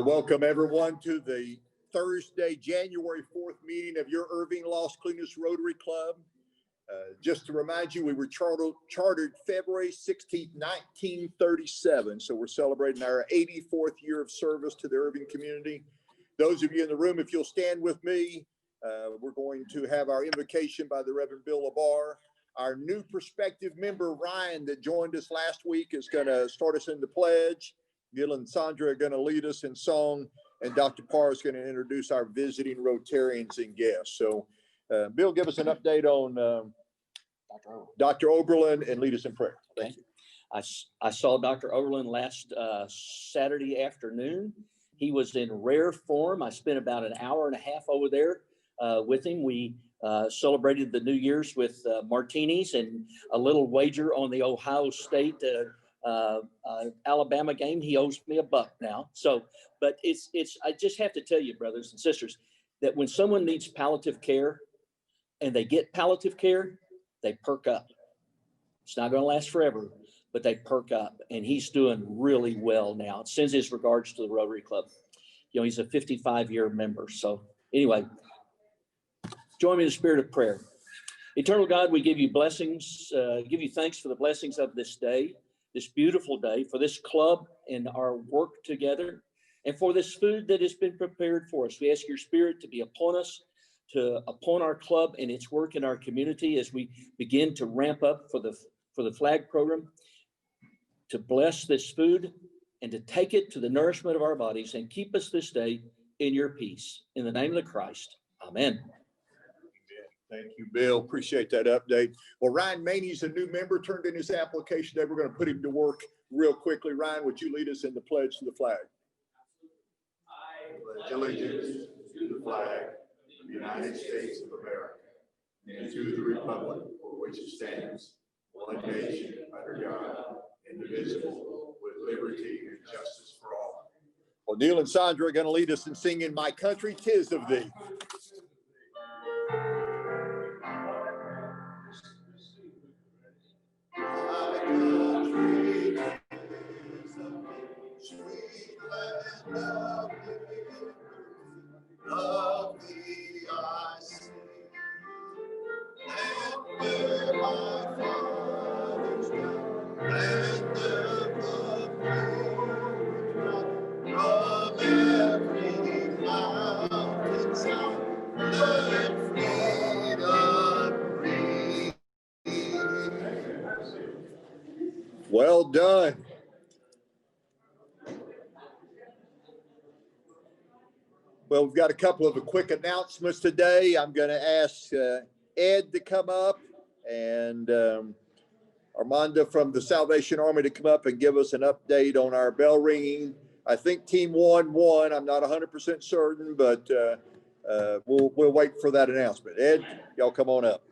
Welcome everyone to the Thursday, January 4th meeting of your Irving Las Colinas Rotary Club. Just to remind you, we were chartered February 16th, 1937. So we're celebrating our 84th year of service to the Irving community. Those of you in the room, if you'll stand with me, we're going to have our invocation by the Reverend Bill Labar. Our new prospective member, Ryan, that joined us last week, is going to start us in the pledge. Gil and Sandra are going to lead us in song, and Dr. Parr is going to introduce our visiting Rotarians and guests. So, Bill, give us an update on Dr. Oberlin and lead us in prayer. Thank you. I saw Dr. Oberlin last Saturday afternoon. He was in rare form. I spent about an hour and a half over there with him. We celebrated the New Year's with martinis and a little wager on the Ohio State Alabama game. He owes me $1 now. So, but it's I just have to tell you, brothers and sisters, that when someone needs palliative care and they get palliative care, they perk up. It's not going to last forever, but they perk up, and he's doing really well now. Sends his regards to the Rotary Club. You know, he's a 55-year member. So anyway, join me in the spirit of prayer. Eternal God, we give you blessings, give you thanks for the blessings of this day, this beautiful day, for this club and our work together, and for this food that has been prepared for us. We ask your spirit to be upon us, upon our club and its work in our community as we begin to ramp up for the flag program, to bless this food and to take it to the nourishment of our bodies and keep us this day in your peace. In the name of the Christ, amen. Thank you, Bill. Appreciate that update. Well, Ryan Maney's a new member, turned in his application today. We're going to put him to work real quickly. Ryan, would you lead us in the pledge to the flag? I pledge allegiance to the flag of the United States of America and to the republic for which it stands, one nation under God, indivisible, with liberty and justice for all. Well, Neil and Sandra are going to lead us in singing "My Country, 'Tis of Thee." Of thee I sing, and where my fathers dwell, and the from every mountain sound, let freedom ring. Well done. Well, we've got a couple of quick announcements today. I'm going to ask Ed to come up and Armanda from the Salvation Army to come up and give us an update on our bell ringing. I think Team 1 won. I'm not 100% certain, but we'll wait for that announcement. Ed, y'all come on up.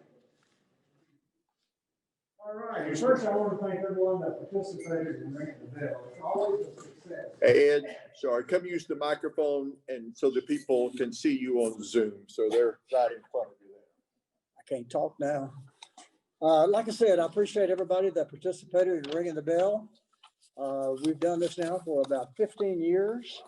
All right. First, I want to thank everyone that participated in ringing the bell. It's always a success. Hey, Ed, sorry, come use the microphone and so that people can see you on Zoom. So they're right in front of you there. I can't talk now. Like I said, I appreciate everybody that participated in ringing the bell. We've done this now for about 15 years.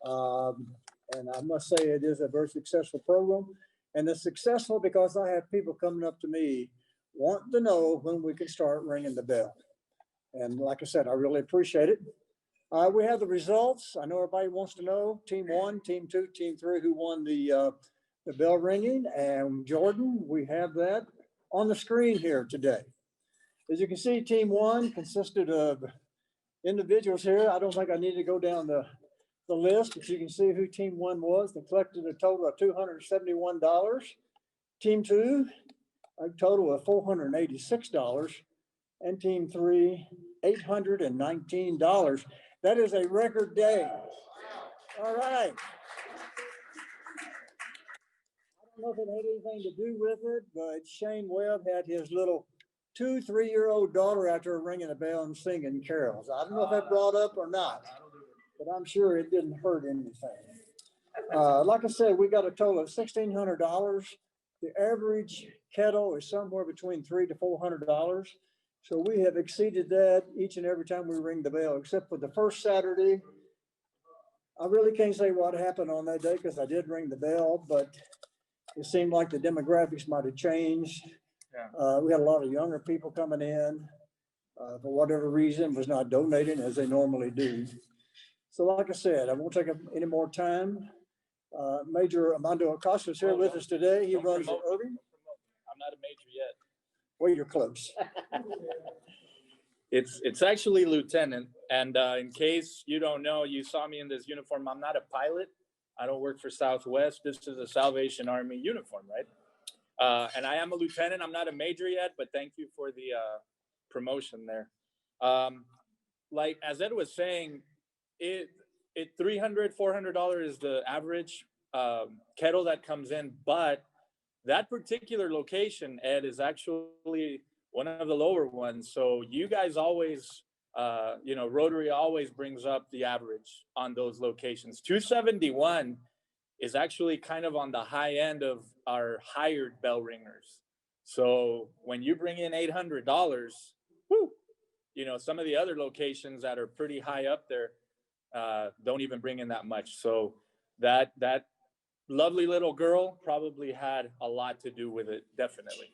And I must say it is a very successful program. And it's successful because I have people coming up to me wanting to know when we can start ringing the bell. And like I said, I really appreciate it. We have the results. I know everybody wants to know Team 1, Team 2, Team 3, who won the bell ringing. And Jordan, we have that on the screen here today. As you can see, Team 1 consisted of individuals here. I don't think I need to go down the list, but you can see who Team 1 was. They collected a total of $271. Team 2, a total of $486. And Team 3, $819. That is a record day. All right. I don't know if it had anything to do with it, but Shane Webb had his little 2-3-year-old daughter out there ringing a bell and singing carols. I don't know if that brought up or not, but I'm sure it didn't hurt anything. Like I said, we got a total of $1,600. The average kettle is somewhere between $300 to $400. So we have exceeded that each and every time we ring the bell, except for the first Saturday. I really can't say what happened on that day because I did ring the bell, but it seemed like the demographics might have changed. Yeah. We had a lot of younger people coming in, for whatever reason, was not donating as they normally do. So like I said, I won't take up any more time. Major Armando Acosta is here with us today. He runs at Irving. I'm not a major yet. Well, you're close. It's actually lieutenant. And in case you don't know, you saw me in this uniform. I'm not a pilot. I don't work for Southwest. This is a Salvation Army uniform, right? And I am a lieutenant. I'm not a major yet, but thank you for the promotion there. Like as Ed was saying, it $300, $400 is the average kettle that comes in, but that particular location, Ed, is actually one of the lower ones. So you guys always, Rotary always brings up the average on those locations. 271 is actually kind of on the high end of our hired bell ringers. So when you bring in $800, whoo, some of the other locations that are pretty high up there don't even bring in that much. So that lovely little girl probably had a lot to do with it, definitely.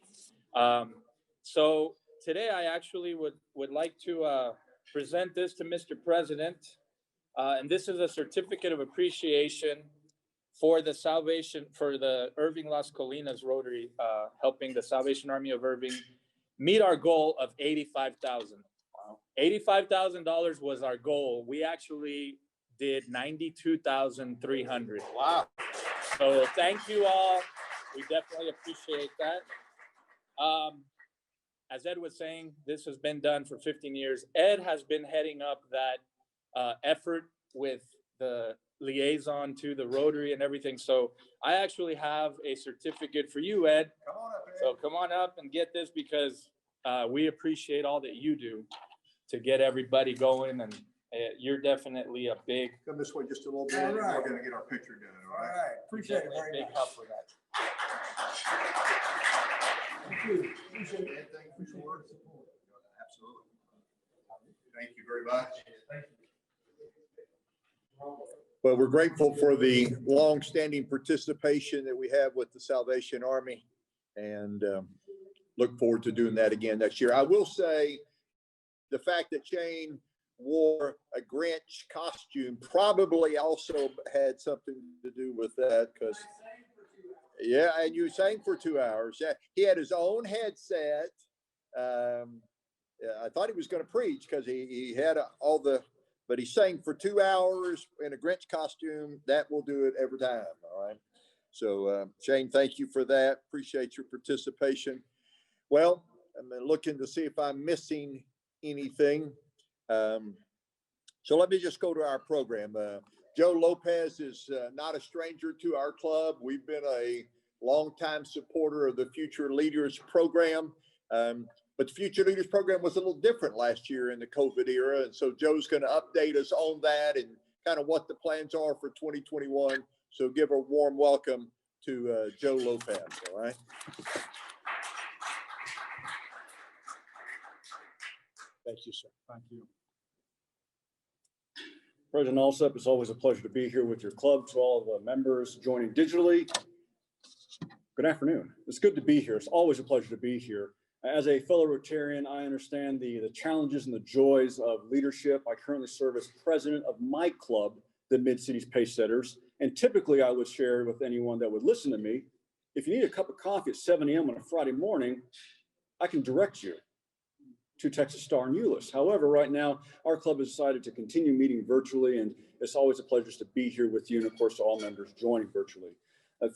So today I actually would like to present this to Mr. President. And this is a certificate of appreciation for the Irving Las Colinas Rotary, helping the Salvation Army of Irving meet our goal of $85,000. $85,000 was our goal. We actually did $92,300. Wow. So thank you all. We definitely appreciate that. As Ed was saying, this has been done for 15 years. Ed has been heading up that effort with the liaison to the Rotary and everything. So I actually have a certificate for you, Ed. Come on up, Ed. So come on up and get this because we appreciate all that you do to get everybody going. And you're definitely a big Come this way just a little bit. All right. We're going to get our picture done, all All right? right, appreciate it very big much. help with that. Thank you. Appreciate it. Ed, thank you for your work. Absolutely. Thank you very much. Well, we're grateful for the long-standing participation that we have with the Salvation Army and look forward to doing that again next year. I will say the fact that Shane wore a Grinch costume probably also had something to do with that because, yeah, and you sang for 2 hours. Yeah, he had his own headset. I thought he was going to preach because he had but he sang for 2 hours in a Grinch costume. That will do it every time. All right. So Shane, thank you for that. Appreciate your participation. Well, I'm looking to see if I'm missing anything. So let me just go to our program. Joe Lopez is not a stranger to our club. We've been a longtime supporter of the Future Leaders program. But the Future Leaders program was a little different last year in the COVID era. And so Joe's going to update us on that and kind of what the plans are for 2021. So give a warm welcome to Joe Lopez, all right? Thank you, sir. Thank you. President Alsop, it's always a pleasure to be here with your club. To all of the members joining digitally, good afternoon. It's good to be here. It's always a pleasure to be here. As a fellow Rotarian, I understand the challenges and the joys of leadership. I currently serve as president of my club, the Mid-Cities Pacesetters. And typically I would share with anyone that would listen to me, if you need a cup of coffee at 7 a.m. on a Friday morning, I can direct you to Texas Star and Euless. However, right now, our club has decided to continue meeting virtually, and it's always a pleasure to be here with you, and of course, to all members joining virtually.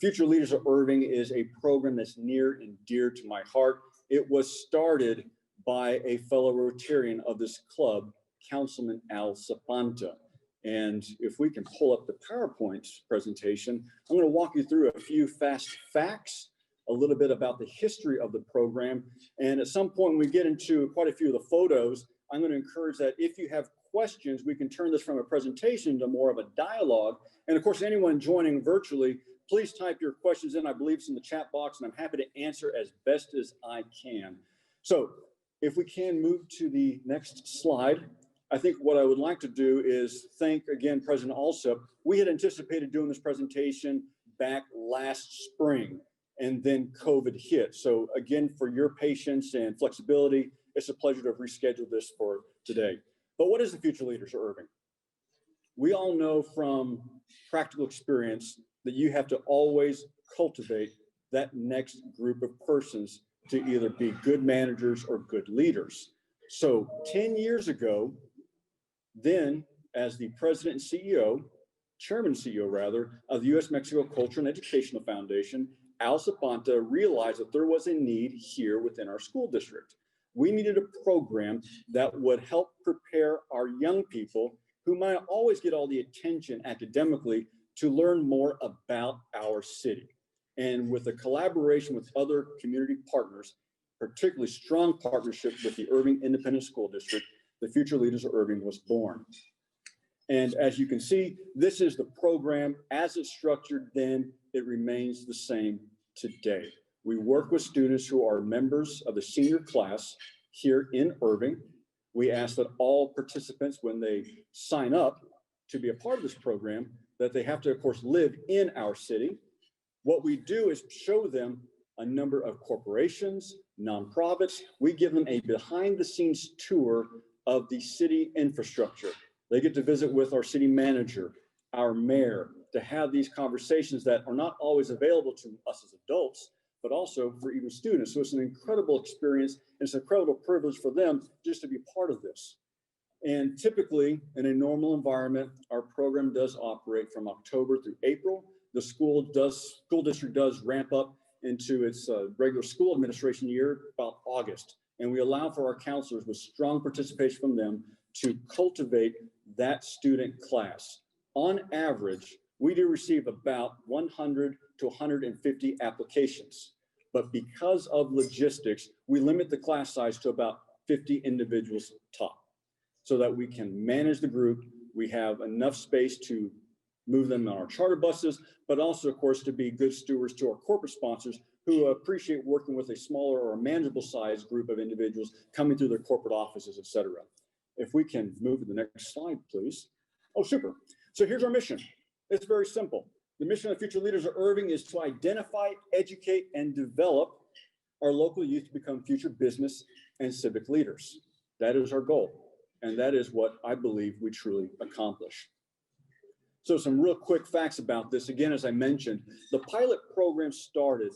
Future Leaders of Irving is a program that's near and dear to my heart. It was started by a fellow Rotarian of this club, Councilman Al Sapanta. And if we can pull up the PowerPoint presentation, I'm going to walk you through a few fast facts, a little bit about the history of the program. And at some point, when we get into quite a few of the photos, I'm going to encourage that if you have questions, we can turn this from a presentation to more of a dialogue. And of course, anyone joining virtually, please type your questions in. I believe it's in the chat box, and I'm happy to answer as best as I can. So if we can move to the next slide. I think what I would like to do is thank again, President Alsop. We had anticipated doing this presentation back last spring, and then COVID hit. So again, for your patience and flexibility, it's a pleasure to have rescheduled this for today. But what is the Future Leaders of Irving? We all know from practical experience that you have to always cultivate that next group of persons to either be good managers or good leaders. So 10 years ago, then as the president and CEO, chairman and CEO rather, of the U.S.-Mexico Cultural and Educational Foundation, Al Zapanta realized that there was a need here within our school district. We needed a program that would help prepare our young people who might not always get all the attention academically to learn more about our city. And with a collaboration with other community partners, particularly strong partnership with the Irving Independent School District, the Future Leaders of Irving was born. And as you can see, this is the program as it's structured then, it remains the same today. We work with students who are members of the senior class here in Irving. We ask that all participants, when they sign up to be a part of this program, that they have to, of course, live in our city. What we do is show them a number of corporations, nonprofits. We give them a behind-the-scenes tour of the city infrastructure. They get to visit with our city manager, our mayor, to have these conversations that are not always available to us as adults, but also for even students. So it's an incredible experience. And it's an incredible privilege for them just to be part of this. And typically in a normal environment, our program does operate from October through April. The school district does ramp up into its regular school administration year about August. And we allow for our counselors with strong participation from them to cultivate that student class. On average, we do receive about 100 to 150 applications. But because of logistics, we limit the class size to about 50 individuals top so that we can manage the group. We have enough space to move them on our charter buses, but also, of course, to be good stewards to our corporate sponsors who appreciate working with a smaller or manageable size group of individuals coming through their corporate offices, et cetera. If we can move to the next slide, please. Oh, super. So here's our mission. It's very simple. The mission of Future Leaders of Irving is to identify, educate, and develop our local youth to become future business and civic leaders. That is our goal. And that is what I believe we truly accomplish. So some real quick facts about this. Again, as I mentioned, the pilot program started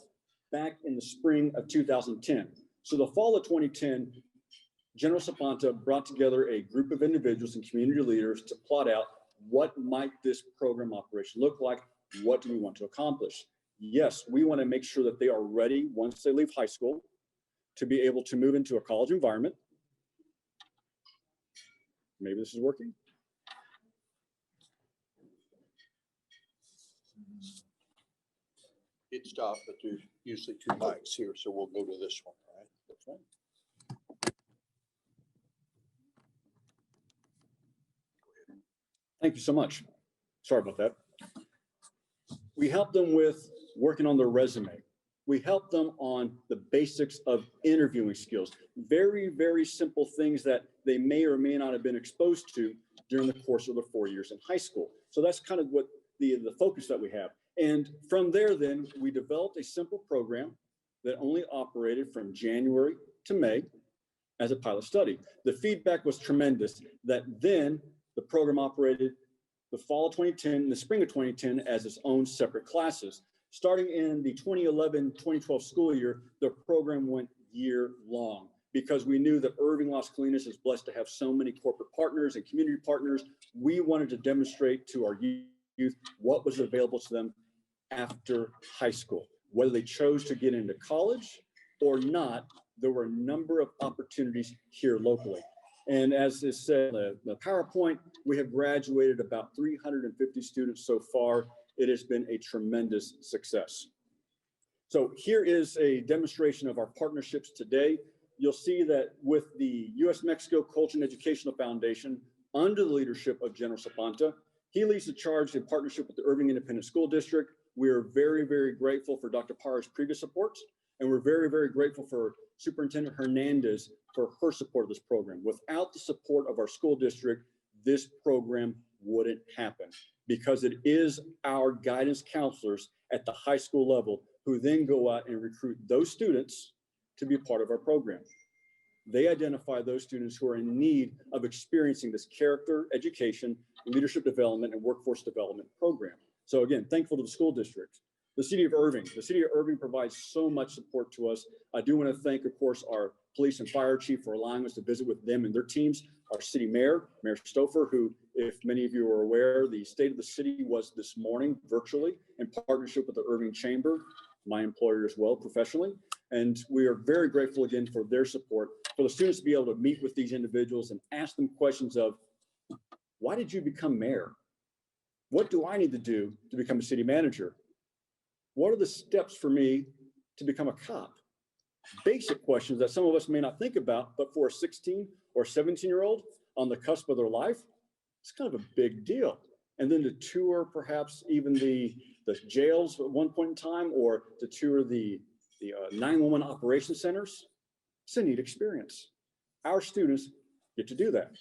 back in the spring of 2010. So the fall of 2010, General Zapanta brought together a group of individuals and community leaders to plot out what might this program operation look like? What do we want to accomplish? Yes, we want to make sure that they are ready once they leave high school to be able to move into a college environment. Maybe this is working. It stopped, but there's usually two mics here, so we'll go to this one, right? That's right. Thank you so much. Sorry about that. We help them with working on their resume. We help them on the basics of interviewing skills. Very, very simple things that they may or may not have been exposed to during the course of the 4 years in high school. So that's kind of what the focus that we have. And from there, then we developed a simple program that only operated from January to May as a pilot study. The feedback was tremendous that then the program operated the fall of 2010, the spring of 2010 as its own separate classes. Starting in the 2011-2012 school year, the program went year long because we knew that Irving Las Colinas is blessed to have so many corporate partners and community partners. We wanted to demonstrate to our youth what was available to them after high school. Whether they chose to get into college or not, there were a number of opportunities here locally. And as is said in the PowerPoint, we have graduated about 350 students so far. It has been a tremendous success. So here is a demonstration of our partnerships today. You'll see that with the U.S.-Mexico Cultural and Educational Foundation, under the leadership of General Zapanta, he leads the charge in partnership with the Irving Independent School District. We are very, very grateful for Dr. Parra's previous support, and we're very, very grateful for Superintendent Hernandez for her support of this program. Without the support of our school district, this program wouldn't happen, because it is our guidance counselors at the high school level who then go out and recruit those students to be a part of our program. They identify those students who are in need of experiencing this character education, leadership development, and workforce development program. So again, thankful to the school district. The city of Irving. The city of Irving provides so much support to us. I do want to thank, of course, our police and fire chief for allowing us to visit with them and their teams. Our city mayor, Mayor Stouffer, who, if many of you are aware, the state of the city was this morning virtually in partnership with the Irving Chamber, my employer as well professionally. And we are very grateful again for their support, for the students to be able to meet with these individuals and ask them questions of, why did you become mayor? What do I need to do to become a city manager? What are the steps for me to become a cop? Basic questions that some of us may not think about, but for a 16 or 17-year-old on the cusp of their life, it's kind of a big deal. And then to tour perhaps even the jails at one point in time, or to tour the 911 operation centers, it's a neat experience. Our students get to do that.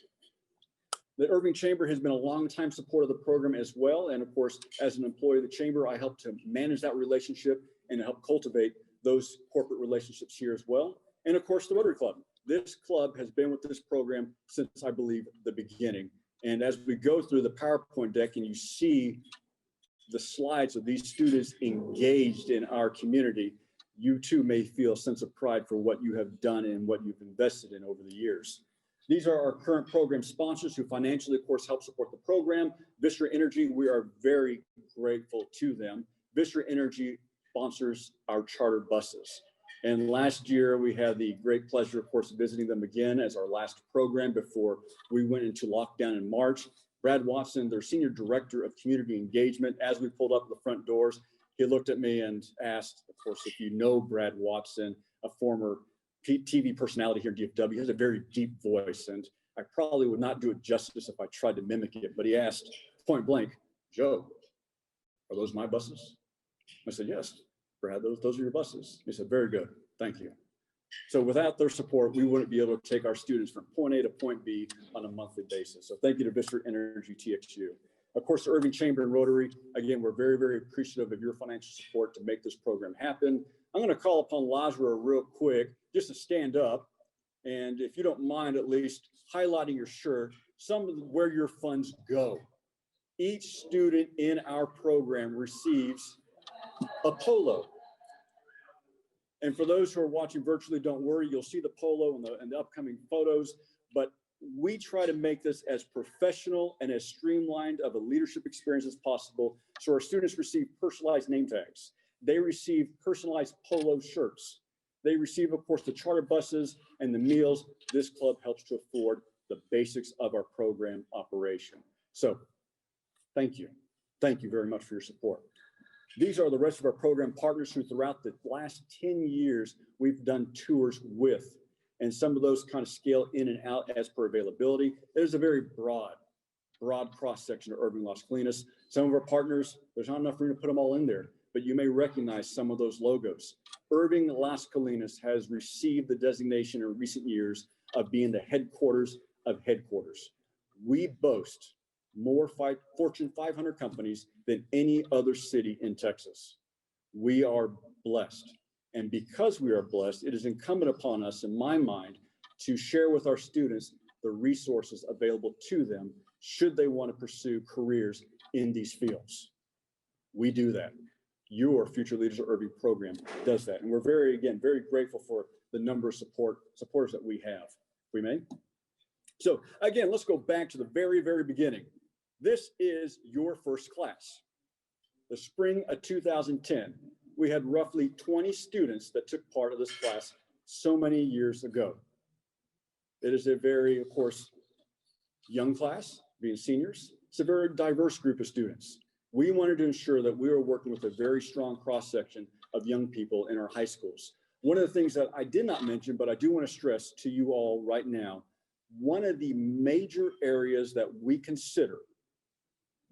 The Irving Chamber has been a long-time supporter of the program as well. And of course, as an employee of the Chamber, I help to manage that relationship and help cultivate those corporate relationships here as well. And of course, the Rotary Club. This club has been with this program since, I believe, the beginning. And as we go through the PowerPoint deck and you see the slides of these students engaged in our community, you too may feel a sense of pride for what you have done and what you've invested in over the years. These are our current program sponsors who financially, of course, help support the program. Vistra Energy, we are very grateful to them. Vistra Energy sponsors our charter buses. And last year, we had the great pleasure, of course, of visiting them again as our last program before we went into lockdown in March. Brad Watson, their Senior Director of Community Engagement, as we pulled up the front doors, he looked at me and asked, of course, if you know Brad Watson, a former TV personality here at DFW, has a very deep voice, and I probably would not do it justice if I tried to mimic it, but he asked point blank, Joe, are those my buses? I said, yes, Brad, those are your buses. He said, very good, thank you. So without their support, we wouldn't be able to take our students from point A to point B on a monthly basis. So thank you to Vistra Energy TXU. Of course, the Irving Chamber and Rotary, again, we're very, very appreciative of your financial support to make this program happen. I'm going to call upon Lazara real quick just to stand up. And if you don't mind, at least highlighting your shirt, some of where your funds go. Each student in our program receives a polo. And for those who are watching virtually, don't worry, you'll see the polo in the upcoming photos. But we try to make this as professional and as streamlined of a leadership experience as possible. So our students receive personalized name tags. They receive personalized polo shirts. They receive, of course, the charter buses and the meals. This club helps to afford the basics of our program operation. So thank you. Thank you very much for your support. These are the rest of our program partners who throughout the last 10 years, we've done tours with, and some of those kind of scale in and out as per availability. There's a very broad cross-section of Irving, Las Colinas. Some of our partners, there's not enough room to put them all in there, but you may recognize some of those logos. Irving, Las Colinas has received the designation in recent years of being the headquarters of headquarters. We boast more Fortune 500 companies than any other city in Texas. We are blessed. And because we are blessed, it is incumbent upon us, in my mind, to share with our students the resources available to them should they want to pursue careers in these fields. We do that. Your Future Leaders of Irving program does that. And we're very grateful for the number of supporters that we have. We may. So again, let's go back to the very, very beginning. This is your first class. The spring of 2010, we had roughly 20 students that took part of this class so many years ago. It is a very, of course, young class, being seniors. It's a very diverse group of students. We wanted to ensure that we were working with a very strong cross-section of young people in our high schools. One of the things that I did not mention, but I do want to stress to you all right now, one of the major areas that we consider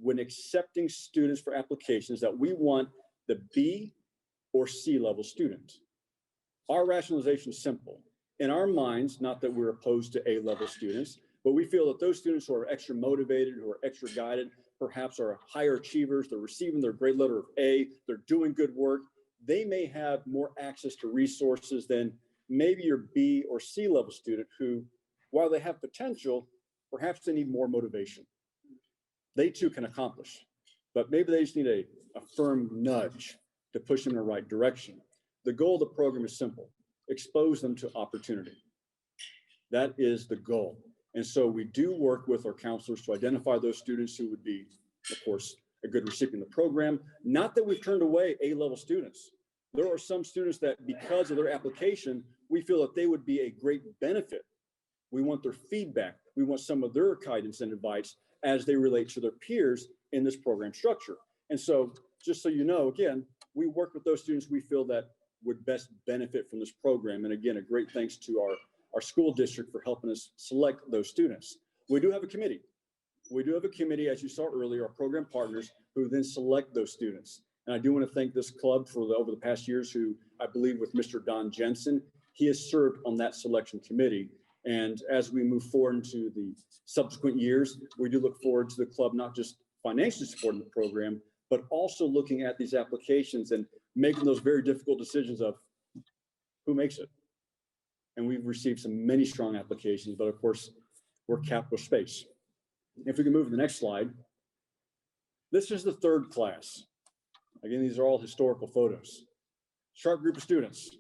when accepting students for applications that we want the B or C level student. Our rationalization is simple. In our minds, not that we're opposed to A level students, but we feel that those students who are extra motivated, who are extra guided, perhaps are higher achievers, they're receiving their grade letter of A, they're doing good work, they may have more access to resources than maybe your B or C level student who, while they have potential, perhaps they need more motivation. They too can accomplish, but maybe they just need a firm nudge to push them in the right direction. The goal of the program is simple: expose them to opportunity. That is the goal. And so we do work with our counselors to identify those students who would be, of course, a good recipient of the program. Not that we've turned away A-level students. There are some students that, because of their application, we feel that they would be a great benefit. We want their feedback. We want some of their guidance and advice as they relate to their peers in this program structure. And so, just so you know, again, we work with those students we feel that would best benefit from this program. And again, a great thanks to our school district for helping us select those students. We do have a committee. We do have a committee, as you saw earlier, our program partners who then select those students. And I do want to thank this club for over the past years, who I believe with Mr. Don Jensen, he has served on that selection committee. And as we move forward into the subsequent years, we do look forward to the club not just financially supporting the program, but also looking at these applications and making those very difficult decisions of who makes it. And we've received many strong applications, but of course, we're capped with space. If we can move to the next slide. This is the third class. Again, these are all historical photos. Sharp group of students.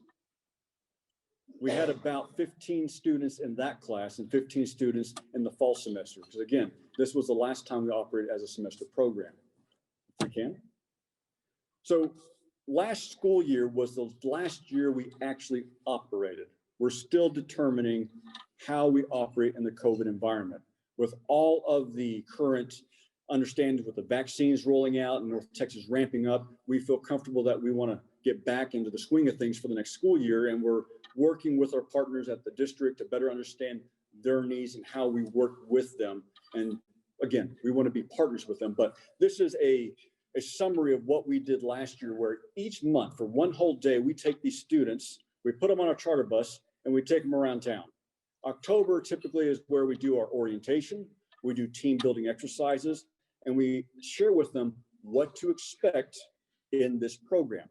We had about 15 students in that class and 15 students in the fall semester. Because again, this was the last time we operated as a semester program. If we can. So last school year was the last year we actually operated. We're still determining how we operate in the COVID environment. With all of the current understandings with the vaccines rolling out and North Texas ramping up, we feel comfortable that we want to get back into the swing of things for the next school year. And we're working with our partners at the district to better understand their needs and how we work with them. And again, we want to be partners with them. But this is a summary of what we did last year, where each month for one whole day, we take these students, we put them on our charter bus, and we take them around town. October typically is where we do our orientation, we do team building exercises, and we share with them what to expect in this program.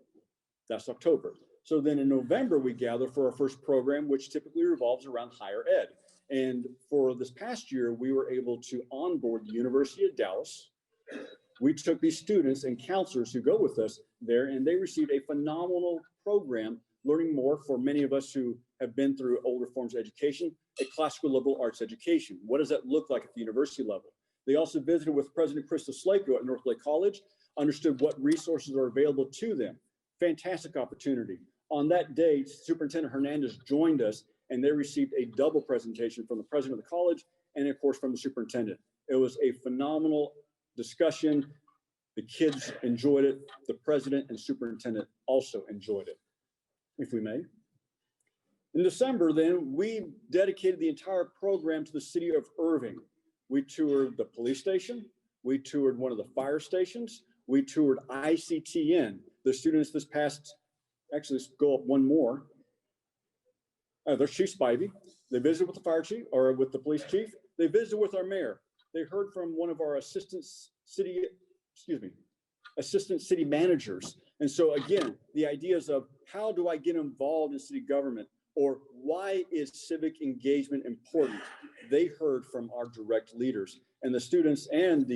That's October. So then in November, we gather for our first program, which typically revolves around higher ed. And for this past year, we were able to onboard the University of Dallas. We took these students and counselors who go with us there, and they received a phenomenal program, learning more for many of us who have been through older forms of education, a classical liberal arts education. What does that look like at the university level? They also visited with President Krista Slako at North Lake College, understood what resources are available to them. Fantastic opportunity. On that day, Superintendent Hernandez joined us, and they received a double presentation from the president of the college and, of course, from the superintendent. It was a phenomenal discussion. The kids enjoyed it. The president and superintendent also enjoyed it, if we may. In December, then, we dedicated the entire program to the city of Irving. We toured the police station. We toured one of the fire stations. We toured ICTN. The students this past, actually, let's go up one more. There's Chief Spivey. They visited with the fire chief or with the police chief. They visited with our mayor. They heard from one of our assistant city managers. And so again, the ideas of how do I get involved in city government, or why is civic engagement important? They heard from our direct leaders, and the students and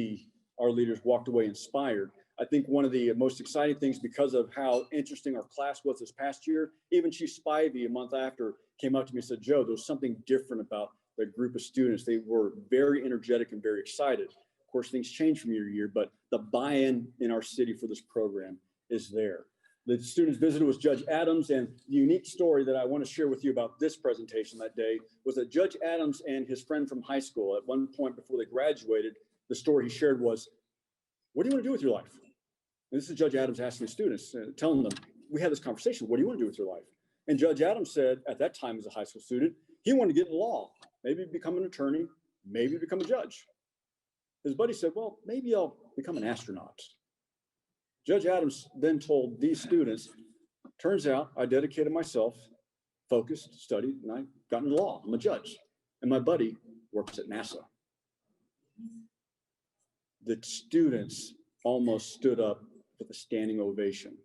our leaders walked away inspired. I think one of the most exciting things, because of how interesting our class was this past year, even Chief Spivey a month after came up to me and said, Joe, there was something different about the group of students. They were very energetic and very excited. Of course, things change from year to year, but the buy-in in our city for this program is there. The students visited with Judge Adams, and the unique story that I want to share with you about this presentation that day was that Judge Adams and his friend from high school, at one point before they graduated, the story he shared was, what do you want to do with your life? And this is Judge Adams asking the students, telling them, we had this conversation, what do you want to do with your life? And Judge Adams said, at that time as a high school student, he wanted to get in law, maybe become an attorney, maybe become a judge. His buddy said, well, maybe I'll become an astronaut. Judge Adams then told these students, turns out I dedicated myself, focused, studied, and I got into law. I'm a judge. And my buddy works at NASA. The students almost stood up with a standing ovation.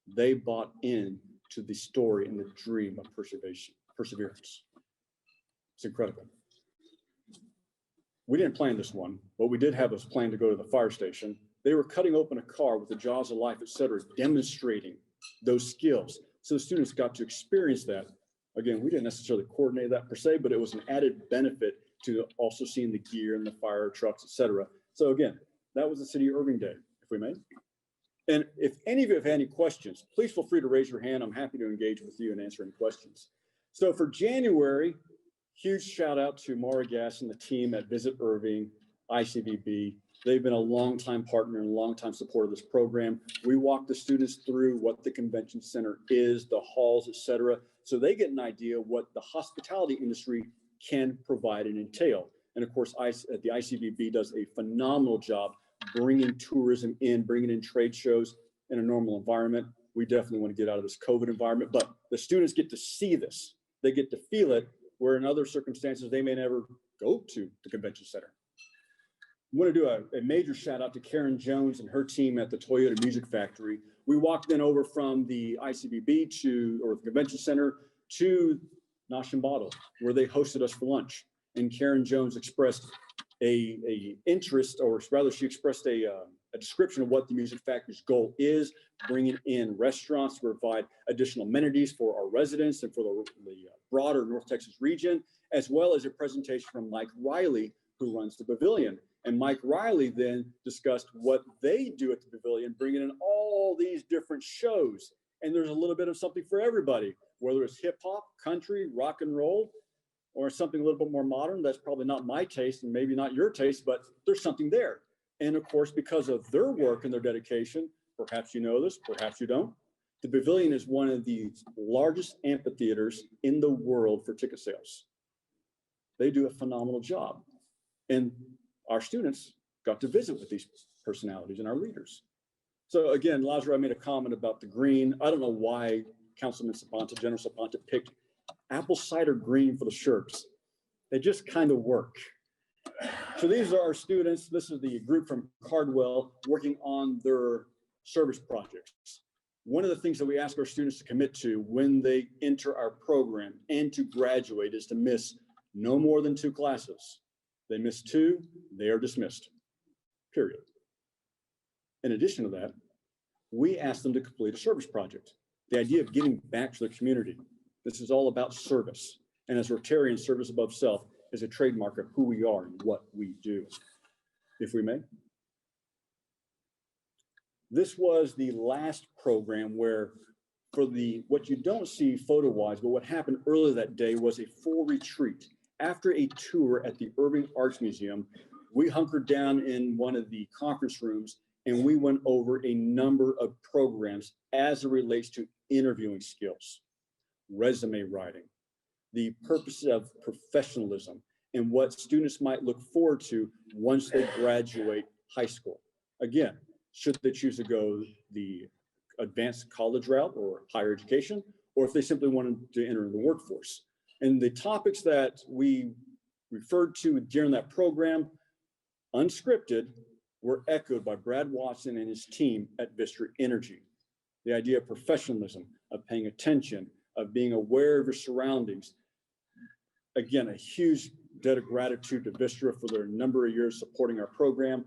They bought in to the story and the dream of perseverance. It's incredible. We didn't plan this one, but we did have a plan to go to the fire station. They were cutting open a car with the jaws of life, et cetera, demonstrating those skills. So the students got to experience that. Again, we didn't necessarily coordinate that per se, but it was an added benefit to also seeing the gear and the fire trucks, et cetera. So again, that was the City of Irving Day, if we may. And if any of you have any questions, please feel free to raise your hand. I'm happy to engage with you and answer any questions. So for January, huge shout out to Mara Gass and the team at Visit Irving, ICBB. They've been a longtime partner and longtime supporter of this program. We walk the students through what the convention center is, the halls, et cetera, so they get an idea what the hospitality industry can provide and entail. And of course, the ICBB does a phenomenal job bringing tourism in, bringing in trade shows in a normal environment. We definitely want to get out of this COVID environment, but the students get to see this. They get to feel it, where in other circumstances, they may never go to the convention center. I want to do a major shout out to Karen Jones and her team at the Toyota Music Factory. We walked then over from the ICBB or the convention center to Nashimbado, where they hosted us for lunch. And Karen Jones expressed a interest, or rather she expressed a description of what the Music Factory's goal is, bringing in restaurants to provide additional amenities for our residents and for the broader North Texas region, as well as a presentation from Mike Riley, who runs the pavilion. And Mike Riley then discussed what they do at the pavilion, bringing in all these different shows. And there's a little bit of something for everybody, whether it's hip hop, country, rock and roll, or something a little bit more modern. That's probably not my taste and maybe not your taste, but there's something there. And of course, because of their work and their dedication, perhaps you know this, perhaps you don't, the pavilion is one of the largest amphitheaters in the world for ticket sales. They do a phenomenal job. And our students got to visit with these personalities and our leaders. So again, Lazaro, I made a comment about the green. I don't know why Councilman Sapanta, General Sapanta picked apple cider green for the shirts. They just kind of work. So these are our students. This is the group from Cardwell working on their service projects. One of the things that we ask our students to commit to when they enter our program and to graduate is to miss no more than 2 classes. They miss 2, they are dismissed, period. In addition to that, we ask them to complete a service project. The idea of giving back to the community. This is all about service. And as Rotarian, service above self is a trademark of who we are and what we do, if we may. This was the last program where what you don't see photo-wise, but what happened earlier that day was a full retreat. After a tour at the Irving Arts Museum, we hunkered down in one of the conference rooms and we went over a number of programs as it relates to interviewing skills, resume writing, the purpose of professionalism, and what students might look forward to once they graduate high school. Again, should they choose to go the advanced college route or higher education, or if they simply wanted to enter the workforce. And the topics that we referred to during that program, unscripted, were echoed by Brad Watson and his team at Vistra Energy. The idea of professionalism, of paying attention, of being aware of your surroundings. Again, a huge debt of gratitude to Vistra for their number of years supporting our program.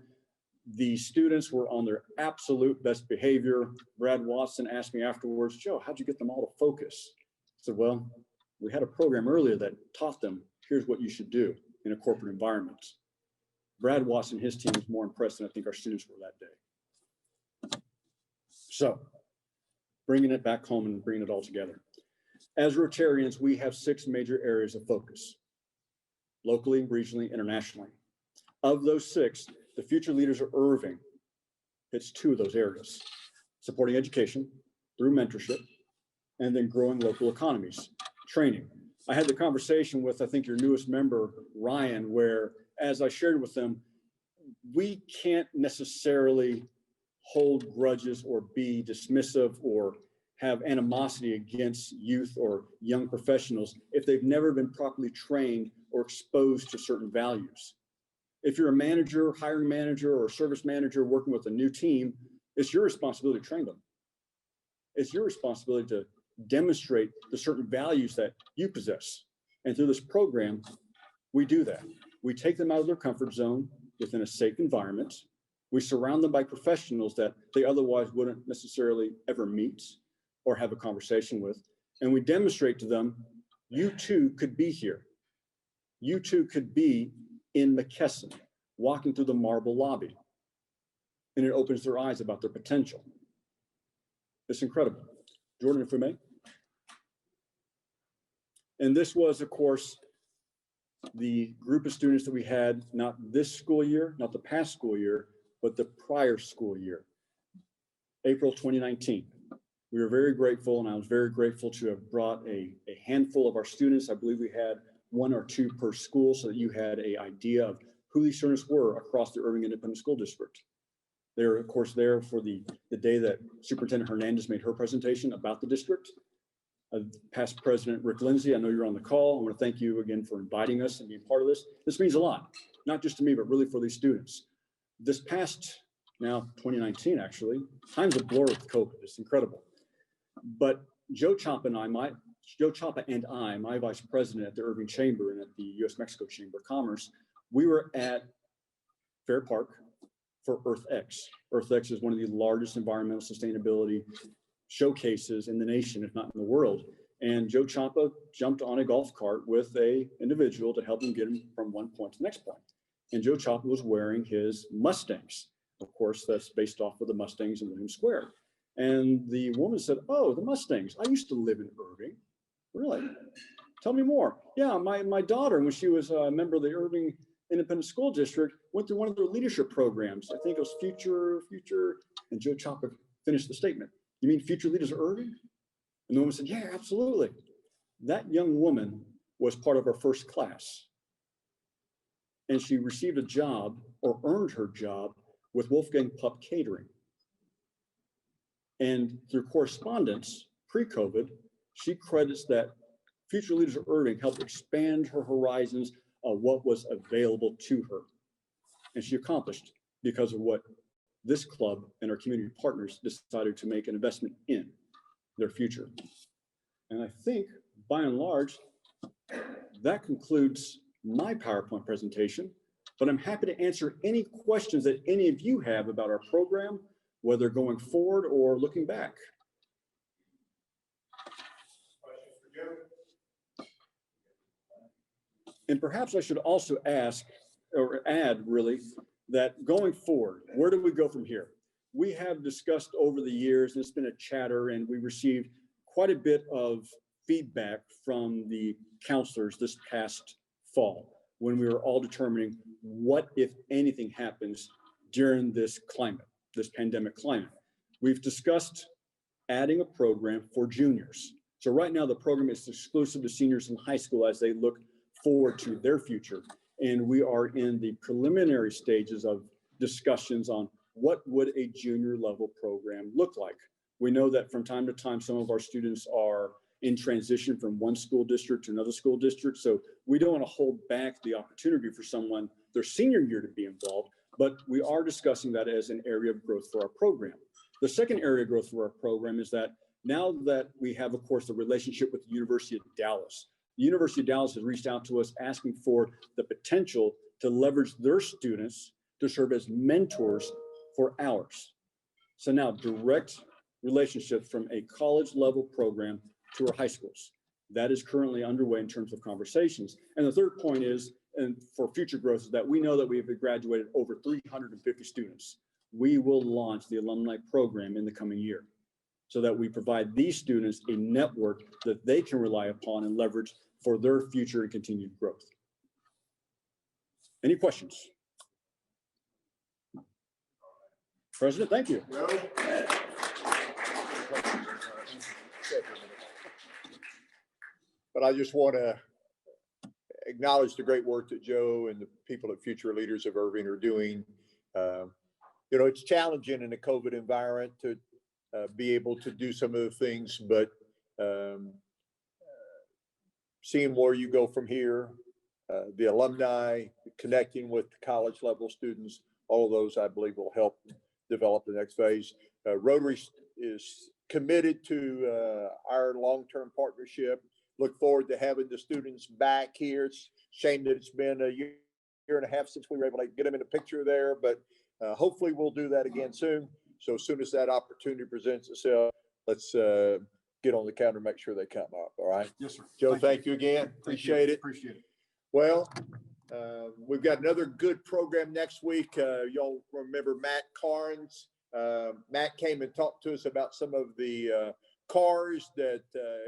The students were on their absolute best behavior. Brad Watson asked me afterwards, Joe, how'd you get them all to focus? I said, well, we had a program earlier that taught them, here's what you should do in a corporate environment. Brad Watson and his team was more impressed than I think our students were that day. So bringing it back home and bringing it all together. As Rotarians, we have 6 major areas of focus, locally, regionally, internationally. Of those 6, the Future Leaders of Irving hits 2 of those areas, supporting education through mentorship, and then growing local economies, training. I had the conversation with, I think, your newest member, Ryan, where, as I shared with them, we can't necessarily hold grudges or be dismissive or have animosity against youth or young professionals if they've never been properly trained or exposed to certain values. If you're a manager, hiring manager, or service manager working with a new team, it's your responsibility to train them. It's your responsibility to demonstrate the certain values that you possess. And through this program, we do that. We take them out of their comfort zone within a safe environment. We surround them by professionals that they otherwise wouldn't necessarily ever meet or have a conversation with. And we demonstrate to them, you too could be here. You too could be in McKesson, walking through the marble lobby. And it opens their eyes about their potential. It's incredible. Jordan, if we may. And this was, of course, the group of students that we had, not this school year, not the past school year, but the prior school year, April 2019. We were very grateful, and I was very grateful to have brought a handful of our students. I believe we had 1 or 2 per school, so that you had an idea of who these students were across the Irving Independent School District. They were, of course, there for the day that Superintendent Hernandez made her presentation about the district. Past President Rick Lindsay, I know you're on the call. I want to thank you again for inviting us and being part of this. This means a lot, not just to me, but really for these students. This past, now 2019 actually, time's a blur with COVID. It's incredible. But Joe Chapa and I, my vice president at the Irving Chamber and at the U.S.-Mexico Chamber of Commerce, we were at Fair Park for EarthX. EarthX is one of the largest environmental sustainability showcases in the nation, if not in the world. And Joe Chapa jumped on a golf cart with a individual to help him get him from one point to the next point. And Joe Chapa was wearing his Mustangs. Of course, that's based off of the Mustangs in William Square. And the woman said, "Oh, the Mustangs. I used to live in Irving." "Really? Tell me more." "Yeah, my daughter, when she was a member of the Irving Independent School District, went through one of their leadership programs. I think it was Future. And Joe Chapa finished the statement. "You mean Future Leaders of Irving?" And the woman said, "Yeah, absolutely." That young woman was part of our first class. And she received a job, or earned her job, with Wolfgang Pup Catering. And through correspondence, pre-COVID, she credits that Future Leaders of Irving helped expand her horizons of what was available to her. And she accomplished because of what this club and our community partners decided to make an investment in their future. And I think, by and large, that concludes my PowerPoint presentation, but I'm happy to answer any questions that any of you have about our program, whether going forward or looking back. And perhaps I should also ask, or add really, that going forward, where do we go from here? We have discussed over the years, and it's been a chatter, and we received quite a bit of feedback from the counselors this past fall when we were all determining what, if anything, happens during this climate, this pandemic climate. We've discussed adding a program for juniors. So right now the program is exclusive to seniors in high school as they look forward to their future. And we are in the preliminary stages of discussions on what would a junior level program look like. We know that from time to time, some of our students are in transition from one school district to another school district. So we don't want to hold back the opportunity for someone their senior year to be involved, but we are discussing that as an area of growth for our program. The second area of growth for our program is that now that we have, of course, the relationship with the University of Dallas, the University of Dallas has reached out to us asking for the potential to leverage their students to serve as mentors for ours. So now direct relationships from a college level program to our high schools. That is currently underway in terms of conversations. And the third point is, and for future growth, is that we know that we have graduated over 350 students. We will launch the alumni program in the coming year so that we provide these students a network that they can rely upon and leverage for their future and continued growth. Any questions? President, thank you. No? But I just want to acknowledge the great work that Joe and the people at Future Leaders of Irving are doing. you know, it's challenging in a COVID environment to be able to do some of the things, but seeing where you go from here, the alumni, connecting with the college level students, all of those I believe will help develop the next phase. Rotary is committed to our long-term partnership. Look forward to having the students back here. It's a shame that it's been a year and a half since we were able to get them in a picture there, but hopefully we'll do that again soon. So as soon as that opportunity presents itself, let's get on the calendar, make sure they come up. All right. Yes, sir. Joe, thank you again. Appreciate it. Appreciate it. Well, we've got another good program next week. Y'all remember Matt Carnes. Matt came and talked to us about some of the cars that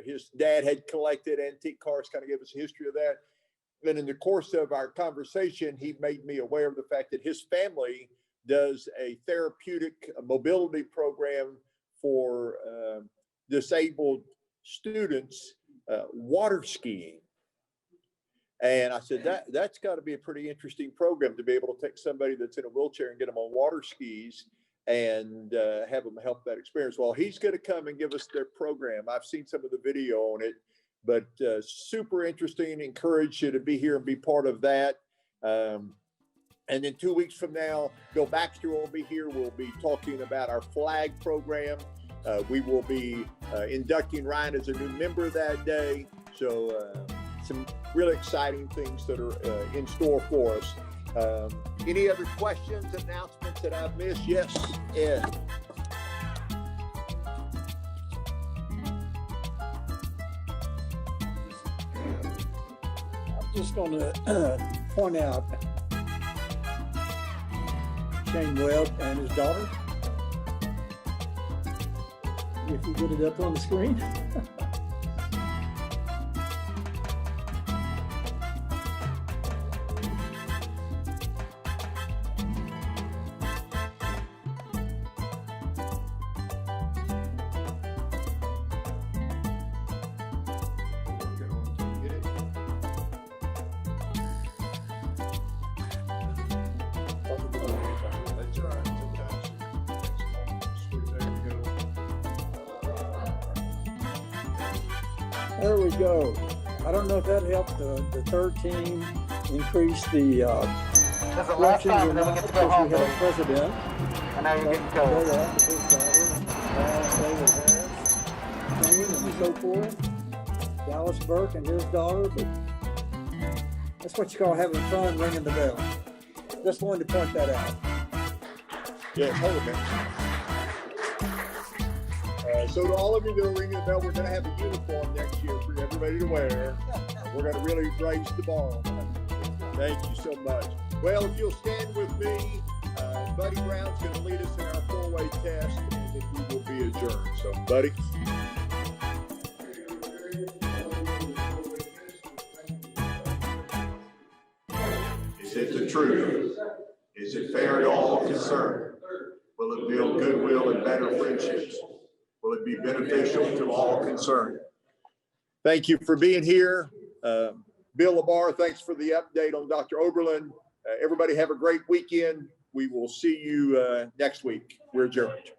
his dad had collected, antique cars, kind of gave us a history of that. And in the course of our conversation, he made me aware of the fact that his family does a therapeutic mobility program for disabled students, water skiing. And I said, that's got to be a pretty interesting program to be able to take somebody that's in a wheelchair and get them on water skis and have them help that experience. Well, he's going to come and give us their program. I've seen some of the video on it, but super interesting. Encourage you to be here and be part of that. And then 2 weeks from now, Bill Baxter will be here. We'll be talking about our flag program. We will be inducting Ryan as a new member that day. So some really exciting things that are in store for us. Any other questions, announcements that I've missed? Yes, Ed. I'm just going to point out Shane Webb and his daughter. If you get it up on the screen. There we go. I don't know if that helped the third team increase the This is the last time that we get to go home, we have baby. president. I know you're getting cold. And so forth. Dallas Burke and his daughter, but that's what you call having fun ringing the bell. Just wanted to point that out. Yeah, hold it, man. So to all of you that are ringing the bell, we're going to have a uniform next year for everybody to wear. We're going to really raise the bar on that. Thank you so much. Well, if you'll stand with me, Buddy Brown's going to lead us in our four-way test, and then we will be adjourned. So, Buddy. Is it the truth? Is it fair to all concerned? Will it build goodwill and better friendships? Will it be beneficial to all concerned? Thank you for being here. Bill Labar, thanks for the update on Dr. Oberlin. Everybody have a great weekend. We will see you next week. We're adjourned.